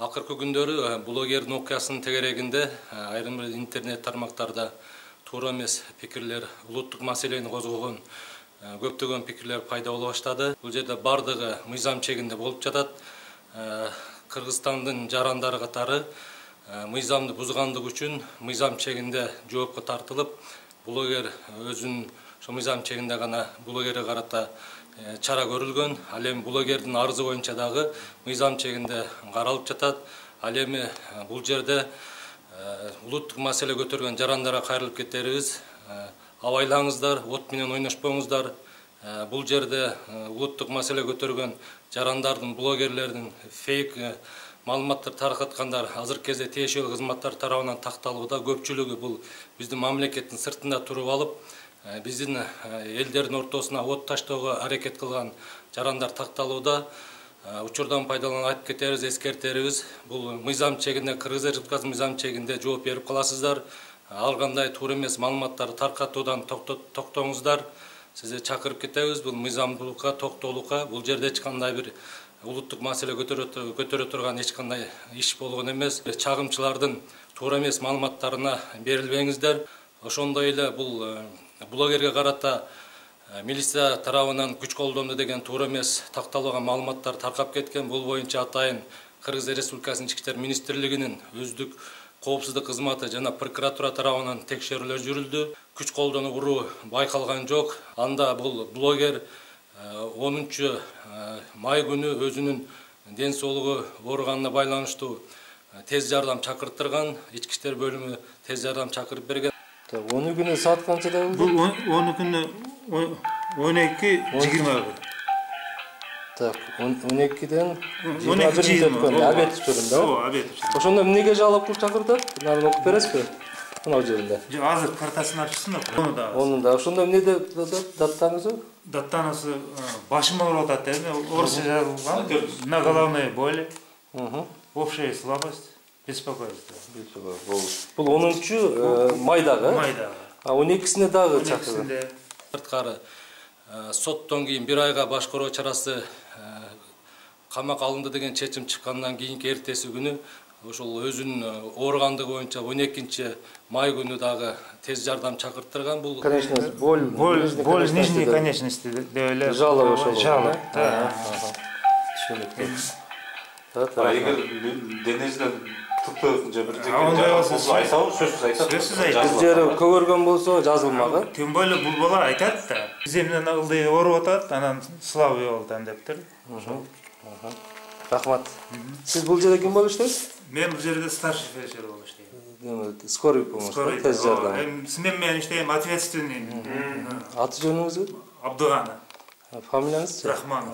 Акыркы күндөрү блогердин окуясынын тегерегинде айрым бир интернет тармактарда туура эмес пикирлер, улуттук маселени козгогон көптөгөн пикирлер пайда боло баштады. Бул жерде бардыгы мыйзам чегинде болуп жатат. Кыргызстандын жарандары катары мыйзамды бузгандыгы үчүн мыйзам чегинде жоопко тартылып, блогер өзүнүн ошо мыйзам чегинде гана блогерге карата чара көрүлгөн. Ал эми блогердин арызы боюнча дагы мыйзам чегинде каралып жатат. Ал эми бул жерде улуттук маселе көтөргөн жарандарга кайрылып кетерибиз. Абайлаңыздар, от менен ойношпоңуздар. Бул жерде улуттук маселе көтөргөн жарандардын, блогерлердин фейк маалыматтар таркаткандар азыркы кезде тиешелүү кызматтар тарабынан такталууда. Көпчүлүгү бул биздин мамлекеттин сыртында туруп алып, биздин элдердин ортосуна от таштоого аракет кылган жарандар такталууда. Учурдан пайдаланып айтып кетерибиз, эскертерибиз. Бул мыйзам чегинде, Кыргыз Республикасынын мыйзам чегинде жооп берип каласыздар. Ар кандай туура эмес маалыматтарды таркатуудан токтоңуздар. Сизди чакырып кетебиз. Бул мыйзамдуулукка, токтоолукка, бул жерде эч кандай бир улуттук маселе көтөрө турган эч кандай иш болгон эмес. Чагымчылардын туура эмес маалыматтарына берилбеңиздер. Ошондой эле бул блогерге карата милиция тарабынан күч колдонду деген туура эмес такталган маалыматтар таркап кеткен. Бул боюнча атайын Кыргыз Республикасынын Ички иштер министрлигинин өздүк коопсуздук кызматы жана прокуратура тарабынан текшерүүлөр жүрүлдү. Күч колдонуу уруу байкалган жок. Анда бул блогер 10 май күнү өзүнүн ден соолугу ооруганына байланыштуу тез жардам чакыртырган. Ички иштер бөлүмү тез жардам чакырып берген. 10 күнү саат канчада болду? Бул 10 күнү 12:21. Так, 12ден 21 өткөн. Обед учурунда. О, обед учурунда. Ошондо эмнеге жалоп кылып чакыртат? Мына окуп бересизби? Мына жеринде. Азыр картасын ачсын да. Онун да ошондо эмнеде даттаңызы? Даттанысы башым ооруп атат деп, орусча жазылган. На головные боли. Общая слабость, беспокойство. Бул 10 майдагы. Майдагы. А 12сине дагы чакырды. Сырткары соттон кийин 1 айга башкаруу чарасы камакка алынды деген чечим чыккандан кийинки эртеси күнү ошол өзүнүн ооругандыгы боюнча 12 май күнү дагы тез жардам чакыртырган. Бул конечность боль нижней конечности деп эле. Жало ошол. Жало. Түшүнүктүү. Эгер денесинен тыктык же бир Андай болсо сөзсүз айтат. Бир жери көгөргөн болсо жазылмагы. Тем более бул бала айтат да. Земден ылдый ооруп атат, анан слабый болду дептир. Рахмат. Сиз бул жерде ким болуп иштейсиз? Мен бул жерде старший фельдшер болуп иштейм. Скорый помощь, тез жардам. Мен иштейм ответственный. Аты жөнүңүз? Абдугана. Фамилияңыз? Рахманов.